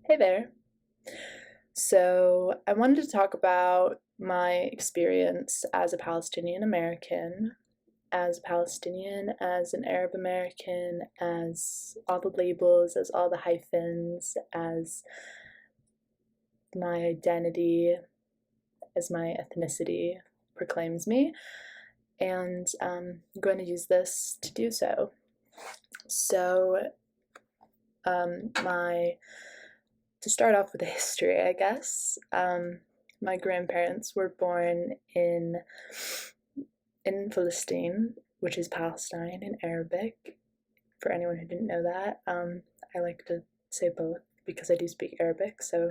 Hey there. So, I wanted to talk about my experience as a Palestinian American, as a Palestinian, as an Arab American, as all the labels, as all the hyphens, as my identity, as my ethnicity proclaims me, and I'm going to use this to do so. So, my to start off with the history, I guess. My grandparents were born in Palestine, which is Palestine in Arabic. For anyone who didn't know that, I like to say both because I do speak Arabic. So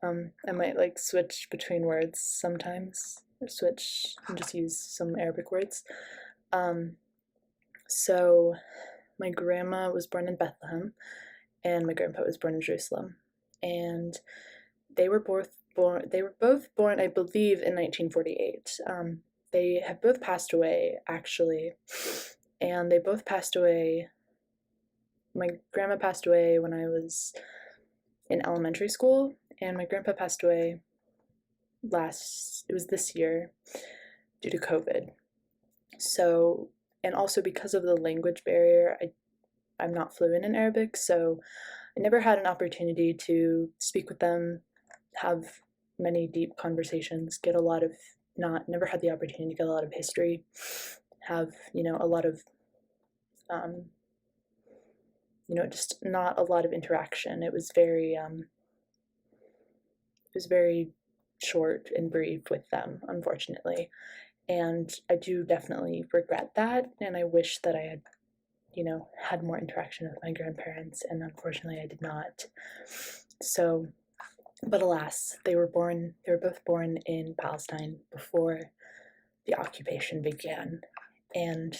I might like switch between words sometimes, or switch and just use some Arabic words. Um, so my grandma was born in Bethlehem, and my grandpa was born in Jerusalem, and they were both born, I believe, in 1948. They have both passed away, actually, and they both passed away. My grandma passed away when I was in elementary school, and my grandpa passed away it was this year due to COVID. So, and also because of the language barrier, I'm not fluent in Arabic, so I never had an opportunity to speak with them, have many deep conversations, get a lot of not never had the opportunity to get a lot of history, have a lot of um, just not a lot of interaction. It was very short and brief with them, unfortunately, and I do definitely regret that, and I wish that I had had more interaction with my grandparents, and unfortunately I did not. So, but alas, they were both born in Palestine before the occupation began, and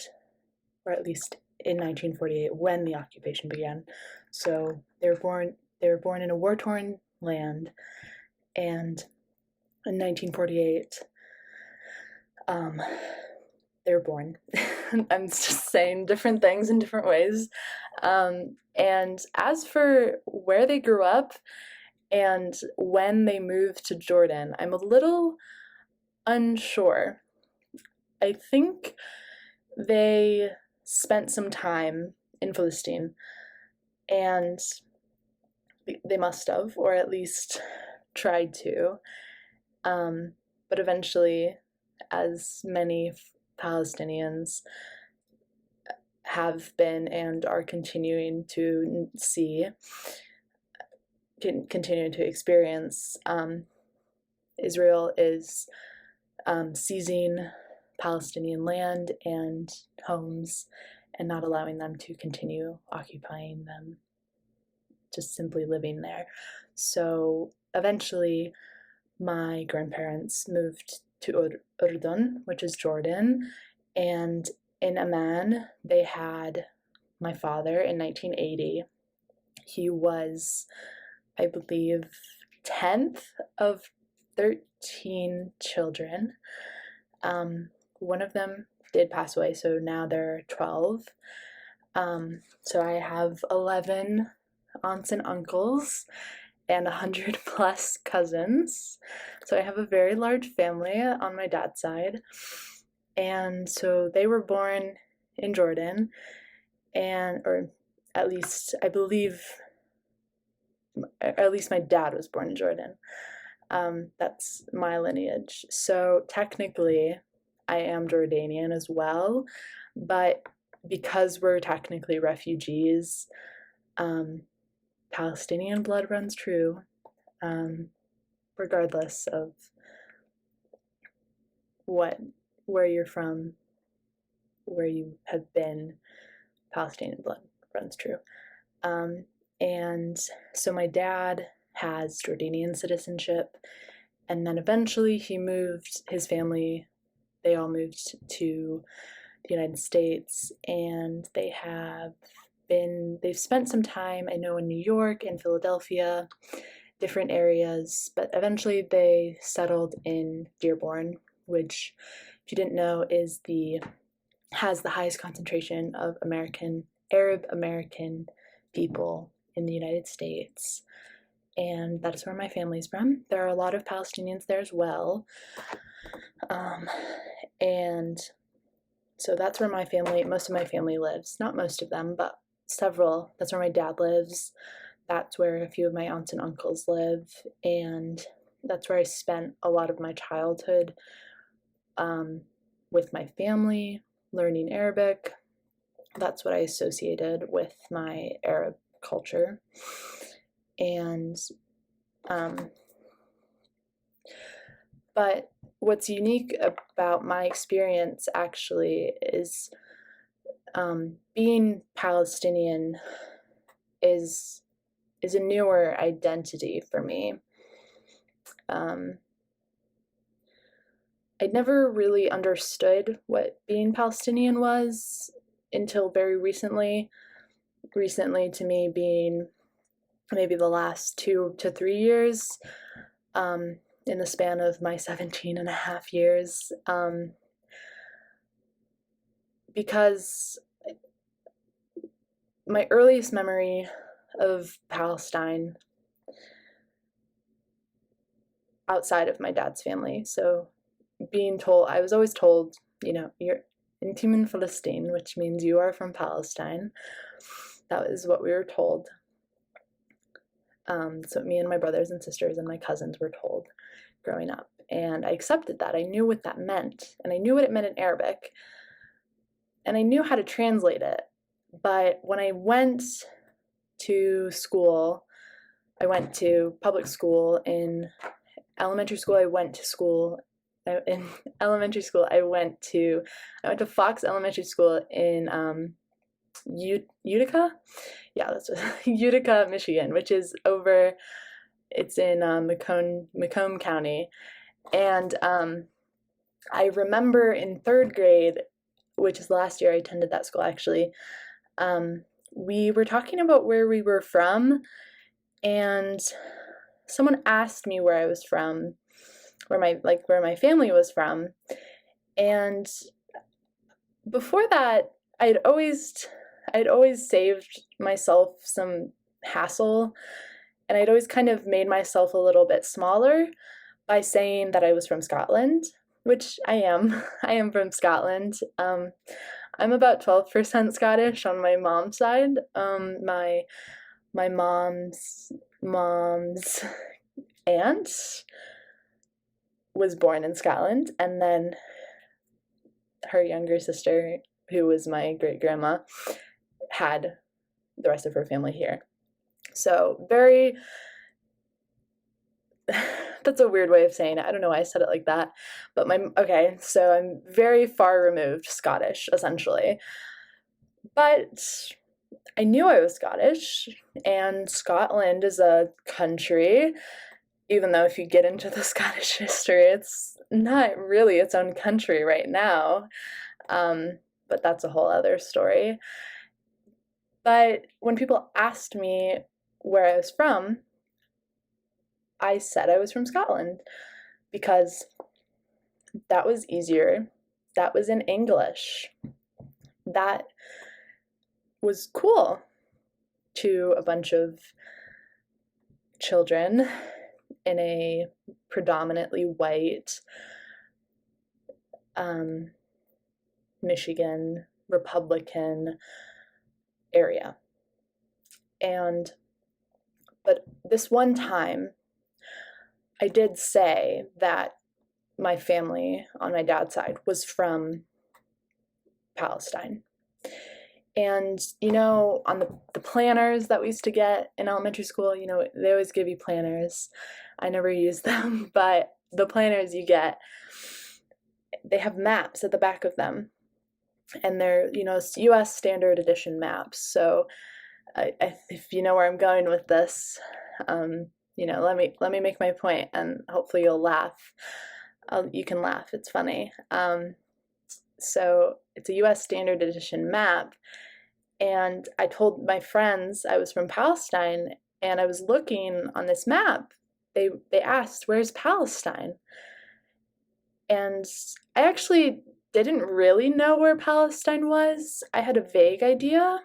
or at least in 1948 when the occupation began. So they were born in a war-torn land, and in 1948 they were born. I'm just saying different things in different ways. And as for where they grew up and when they moved to Jordan, I'm a little unsure. I think they spent some time in Philistine, and they must have, or at least tried to. But eventually, as many Palestinians have been and are continuing to continuing to experience, Israel is seizing Palestinian land and homes and not allowing them to continue occupying them, just simply living there. So eventually, my grandparents moved to Urdun, which is Jordan, and in Amman, they had my father in 1980. He was, I believe, 10th of 13 children. One of them did pass away, so now there are 12. So I have 11 aunts and uncles and 100 plus cousins. So I have a very large family on my dad's side. And so they were born in Jordan, or at least I believe, at least my dad was born in Jordan. That's my lineage. So technically, I am Jordanian as well, but because we're technically refugees, Palestinian blood runs true, regardless of where you're from, where you have been. Palestinian blood runs true. And so my dad has Jordanian citizenship, and then eventually his family, they all moved to the United States, and they've spent some time, I know, in New York and Philadelphia, different areas, but eventually they settled in Dearborn, which, if you didn't know, has the highest concentration of Arab American people in the United States. and that's where my family's from. There are a lot of Palestinians there as well. And so that's where most of my family lives. Not most of them, but several. That's where my dad lives. That's where a few of my aunts and uncles live. And that's where I spent a lot of my childhood with my family, learning Arabic. That's what I associated with my Arab culture. And but what's unique about my experience actually is being Palestinian is a newer identity for me. I'd never really understood what being Palestinian was until very recently. Recently, to me, being maybe the last 2 to 3 years, in the span of my 17 and a half years, because my earliest memory of Palestine outside of my dad's family, so I was always told, you're Inti min Palestine, which means you are from Palestine. That is what we were told. So me and my brothers and sisters and my cousins were told growing up, and I accepted that. I knew what that meant, and I knew what it meant in Arabic, and I knew how to translate it. But when I went to school, I went to public school. In elementary school, I went to Fox Elementary School in Utica. Yeah, that's Utica, Michigan, which is it's in Macomb County. And I remember in 3rd grade, which is the last year I attended that school actually, we were talking about where we were from, and someone asked me where I was from, where my family was from. And before that, I'd always saved myself some hassle, and I'd always kind of made myself a little bit smaller by saying that I was from Scotland, which I am. I am from Scotland. I'm about 12% Scottish on my mom's side. My mom's aunt was born in Scotland, and then her younger sister, who was my great-grandma, had the rest of her family here. So that's a weird way of saying it. I don't know why I said it like that. But so I'm very far removed Scottish, essentially. But I knew I was Scottish, and Scotland is a country, even though if you get into the Scottish history, it's not really its own country right now. But that's a whole other story. But when people asked me where I was from, I said I was from Scotland because that was easier. That was in English. That was cool to a bunch of children in a predominantly white Michigan Republican area. But this one time, I did say that my family on my dad's side was from Palestine. And, on the planners that we used to get in elementary school, they always give you planners. I never used them, but the planners you get, they have maps at the back of them. And they're, U.S. standard edition maps. So if you know where I'm going with this, let me make my point, and hopefully you'll laugh. You can laugh. It's funny. So it's a U.S. standard edition map, and I told my friends I was from Palestine, and I was looking on this map. They asked, "Where's Palestine?" And I actually didn't really know where Palestine was. I had a vague idea.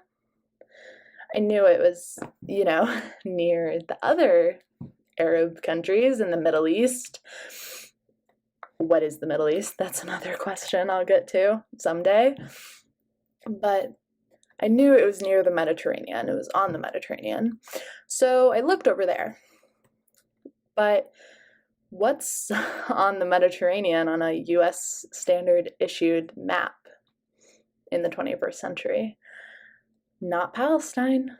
I knew it was, near the other Arab countries in the Middle East. What is the Middle East? That's another question I'll get to someday. But I knew it was near the Mediterranean. It was on the Mediterranean. So I looked over there. But what's on the Mediterranean on a US standard issued map in the 21st century? Not Palestine.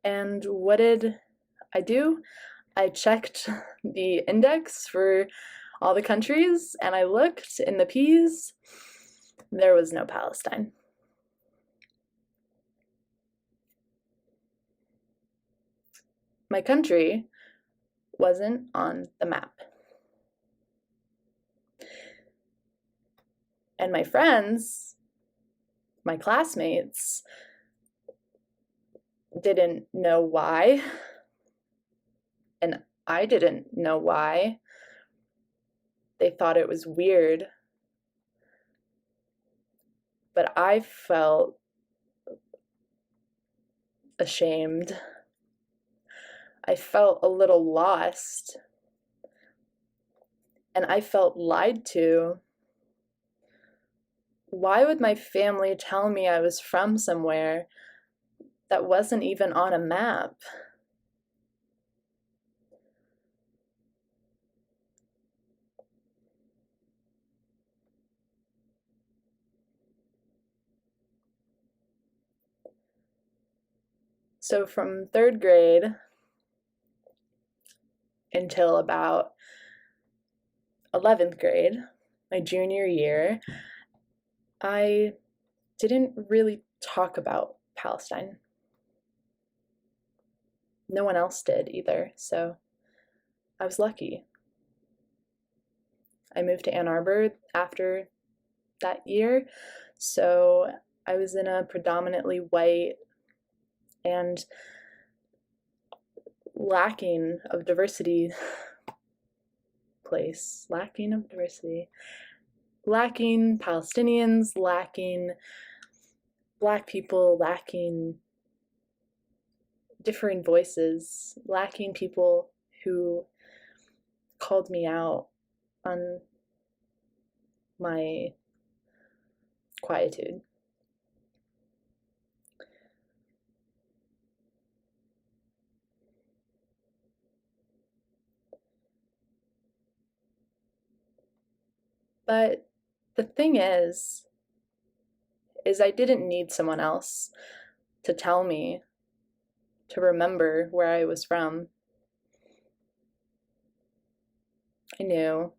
And what did I do? I checked the index for all the countries and I looked in the P's. There was no Palestine. My country wasn't on the map. And my friends, my classmates, didn't know why. And I didn't know why. They thought it was weird. But I felt ashamed. I felt a little lost. And I felt lied to. Why would my family tell me I was from somewhere that wasn't even on a map? So from 3rd grade until about 11th grade, my junior year, I didn't really talk about Palestine. No one else did either, so I was lucky. I moved to Ann Arbor after that year, so I was in a predominantly white and lacking of diversity place. Lacking of diversity. Lacking Palestinians, lacking Black people, lacking differing voices, lacking people who called me out on my quietude. But the thing is I didn't need someone else to tell me to remember where I was from. I knew.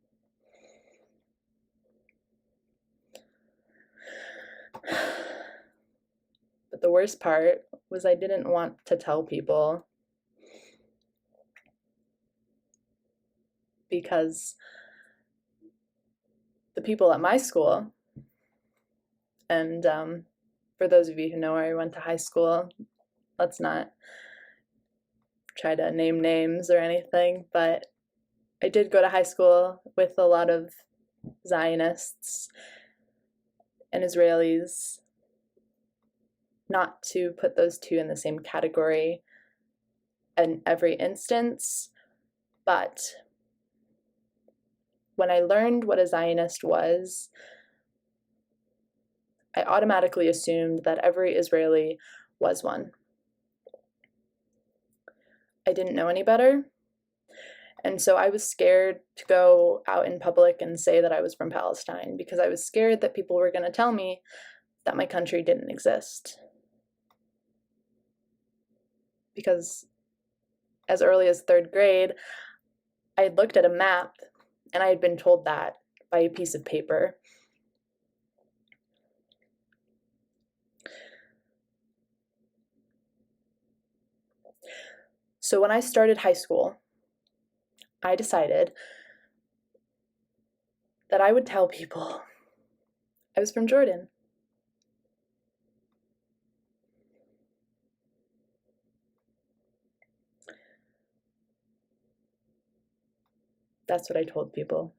But the worst part was I didn't want to tell people because the people at my school, and for those of you who know where I went to high school, let's not try to name names or anything, but I did go to high school with a lot of Zionists and Israelis. Not to put those two in the same category in every instance, but when I learned what a Zionist was, I automatically assumed that every Israeli was one. I didn't know any better, and so I was scared to go out in public and say that I was from Palestine because I was scared that people were going to tell me that my country didn't exist. Because as early as 3rd grade, I had looked at a map and I had been told that by a piece of paper. So when I started high school, I decided that I would tell people I was from Jordan. That's what I told people.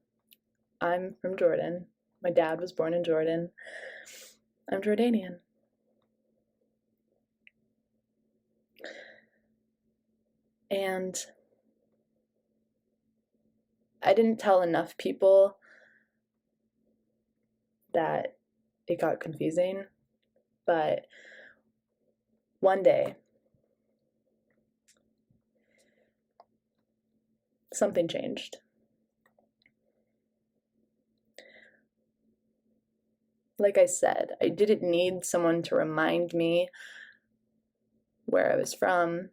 I'm from Jordan. My dad was born in Jordan. I'm Jordanian. And I didn't tell enough people that it got confusing, but one day something changed. Like I said, I didn't need someone to remind me where I was from.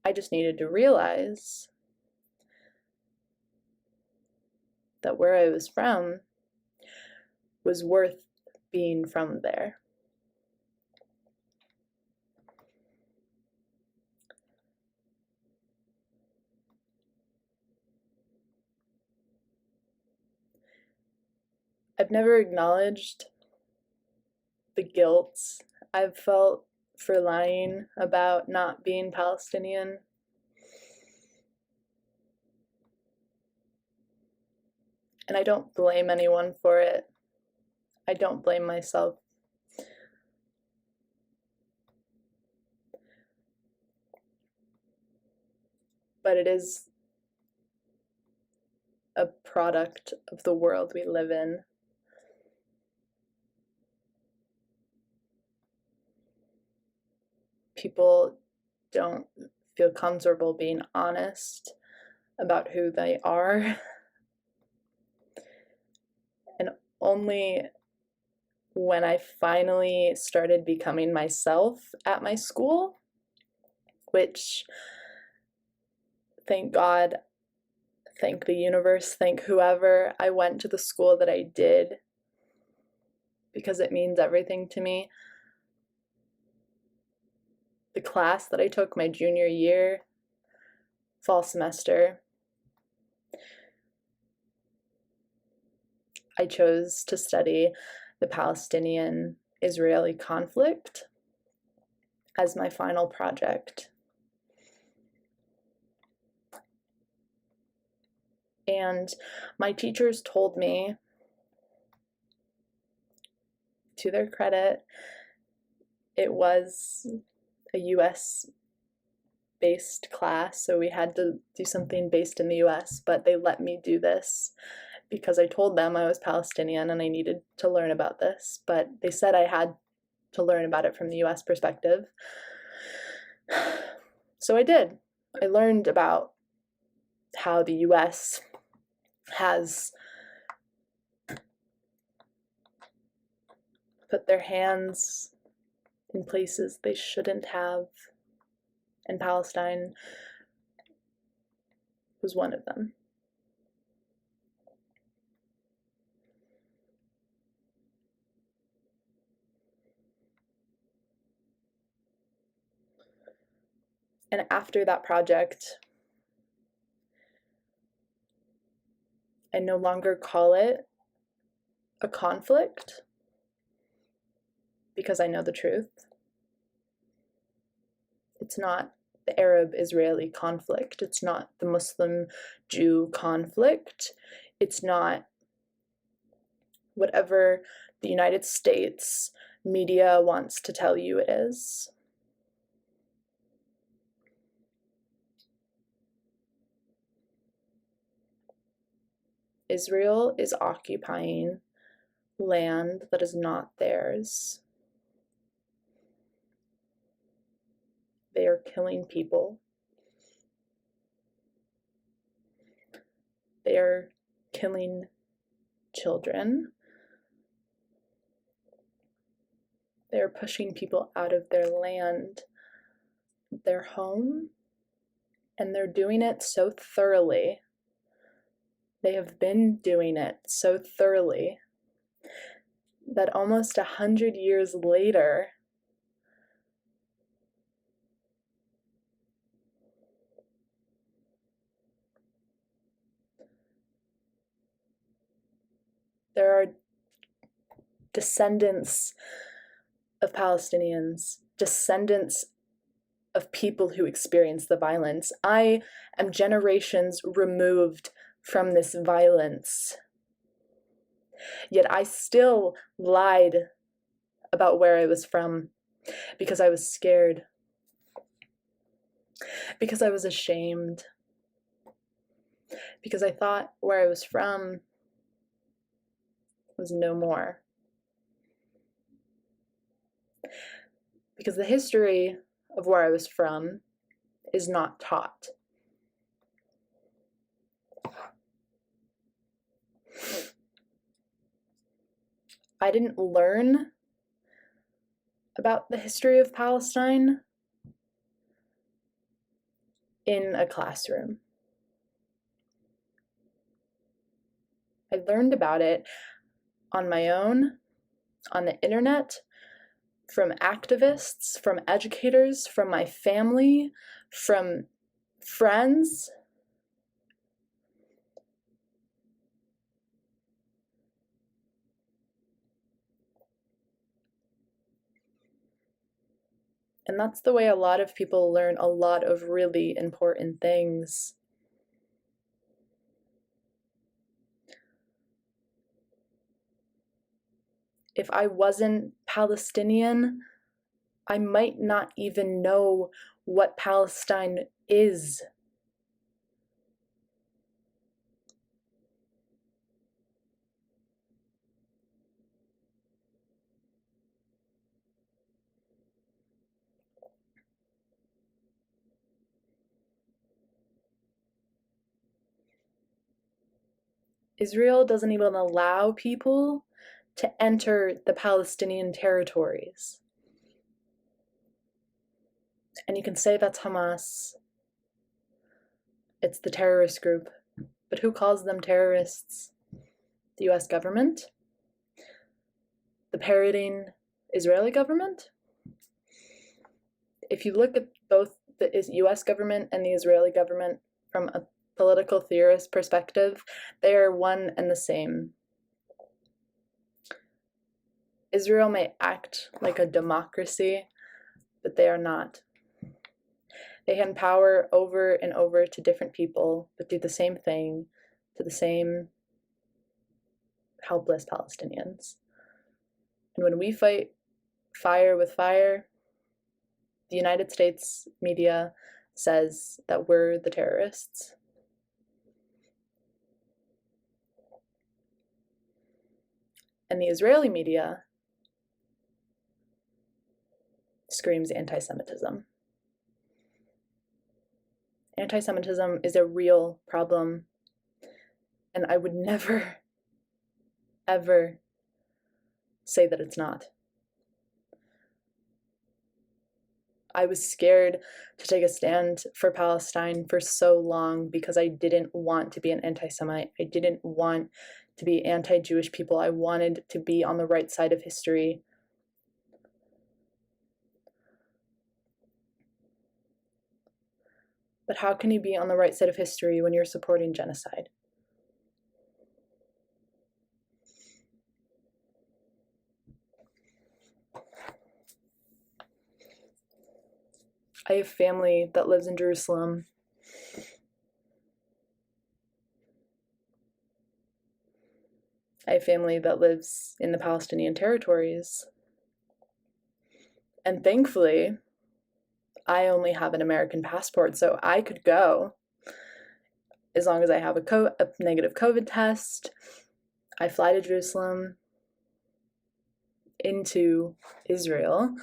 I just needed to realize that where I was from was worth being from there. I've never acknowledged the guilt I've felt for lying about not being Palestinian. And I don't blame anyone for it. I don't blame myself. But it is a product of the world we live in. People don't feel comfortable being honest about who they are. And only when I finally started becoming myself at my school, which, thank God, thank the universe, thank whoever, I went to the school that I did, because it means everything to me. The class that I took my junior year, fall semester, I chose to study the Palestinian-Israeli conflict as my final project. And my teachers told me, to their credit, it was a US-based class, so we had to do something based in the US, but they let me do this because I told them I was Palestinian and I needed to learn about this, but they said I had to learn about it from the US perspective. So I did. I learned about how the US has put their hands in places they shouldn't have, and Palestine was one of them. And after that project, I no longer call it a conflict because I know the truth. It's not the Arab-Israeli conflict. It's not the Muslim-Jew conflict. It's not whatever the United States media wants to tell you it is. Israel is occupying land that is not theirs. They are killing people. They are killing children. They are pushing people out of their land, their home, and they're doing it so thoroughly. They have been doing it so thoroughly that almost 100 years later, there are descendants of Palestinians, descendants of people who experienced the violence. I am generations removed from this violence. Yet I still lied about where I was from. because I was scared, because I was ashamed, because I thought where I was from was no more. Because the history of where I was from is not taught. I didn't learn about the history of Palestine in a classroom. I learned about it on my own, on the internet, from activists, from educators, from my family, from friends. And that's the way a lot of people learn a lot of really important things. If I wasn't Palestinian, I might not even know what Palestine is. Israel doesn't even allow people to enter the Palestinian territories. And you can say that's Hamas. It's the terrorist group. But who calls them terrorists? The US government? The parroting Israeli government? If you look at both the US government and the Israeli government from a political theorist perspective, they are one and the same. Israel may act like a democracy, but they are not. They hand power over and over to different people, but do the same thing to the same helpless Palestinians. And when we fight fire with fire, the United States media says that we're the terrorists. And the Israeli media screams anti-Semitism. Anti-Semitism is a real problem, and I would never, ever say that it's not. I was scared to take a stand for Palestine for so long because I didn't want to be an anti-Semite. I didn't want to be anti-Jewish people. I wanted to be on the right side of history. But how can you be on the right side of history when you're supporting genocide? I have family that lives in Jerusalem. I have family that lives in the Palestinian territories. And thankfully, I only have an American passport, so I could go as long as I have a negative COVID test. I fly to Jerusalem, into Israel,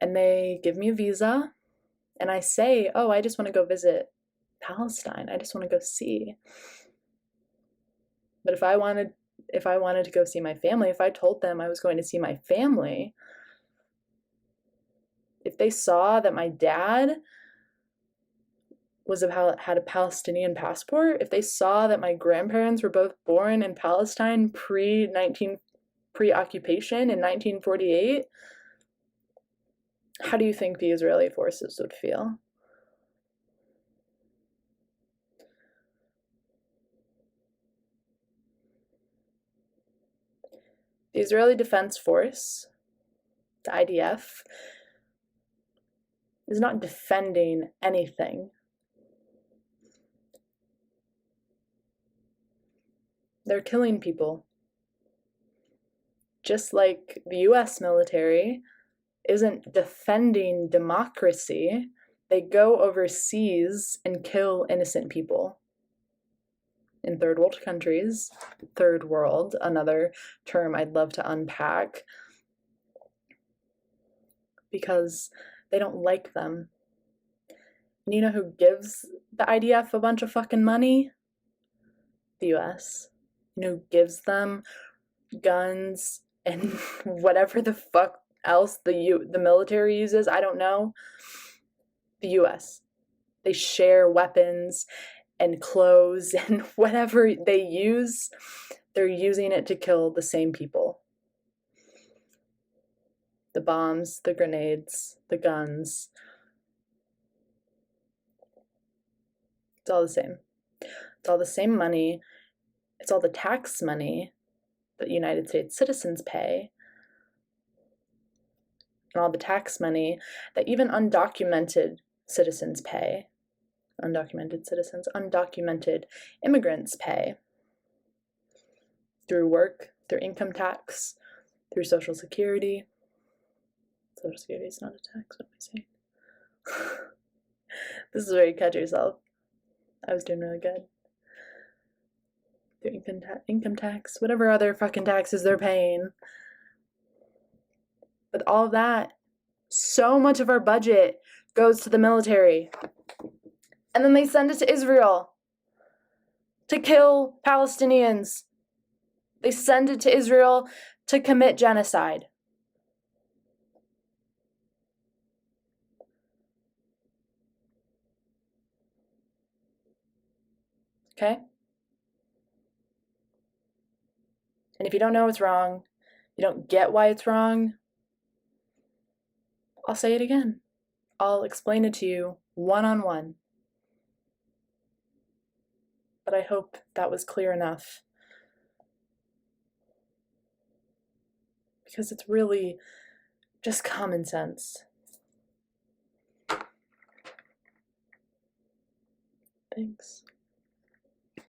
and they give me a visa, and I say, oh, I just want to go visit Palestine. I just want to go see. But if I wanted to go see my family, if I told them I was going to see my family, if they saw that my dad had a Palestinian passport, if they saw that my grandparents were both born in Palestine pre-occupation in 1948, how do you think the Israeli forces would feel? The Israeli Defense Force, the IDF, is not defending anything. They're killing people. Just like the US military isn't defending democracy. They go overseas and kill innocent people. In third world countries, third world, another term I'd love to unpack, because they don't like them. And you know who gives the IDF a bunch of fucking money? The US. You know who gives them guns and whatever the fuck else the military uses? I don't know. The US. They share weapons and clothes and whatever they use, they're using it to kill the same people. The bombs, the grenades, the guns. It's all the same. It's all the same money. It's all the tax money that United States citizens pay. And all the tax money that even undocumented citizens pay. Undocumented citizens, undocumented immigrants pay. Through work, through income tax, through Social Security. Social Security is not a tax, what am I saying? This is where you catch yourself. I was doing really good. Through income tax, whatever other fucking taxes they're paying. But all of that, so much of our budget goes to the military. And then they send it to Israel to kill Palestinians. They send it to Israel to commit genocide. Okay? And if you don't know it's wrong, you don't get why it's wrong, I'll say it again. I'll explain it to you one-on-one. But I hope that was clear enough. Because it's really just common sense. Thanks.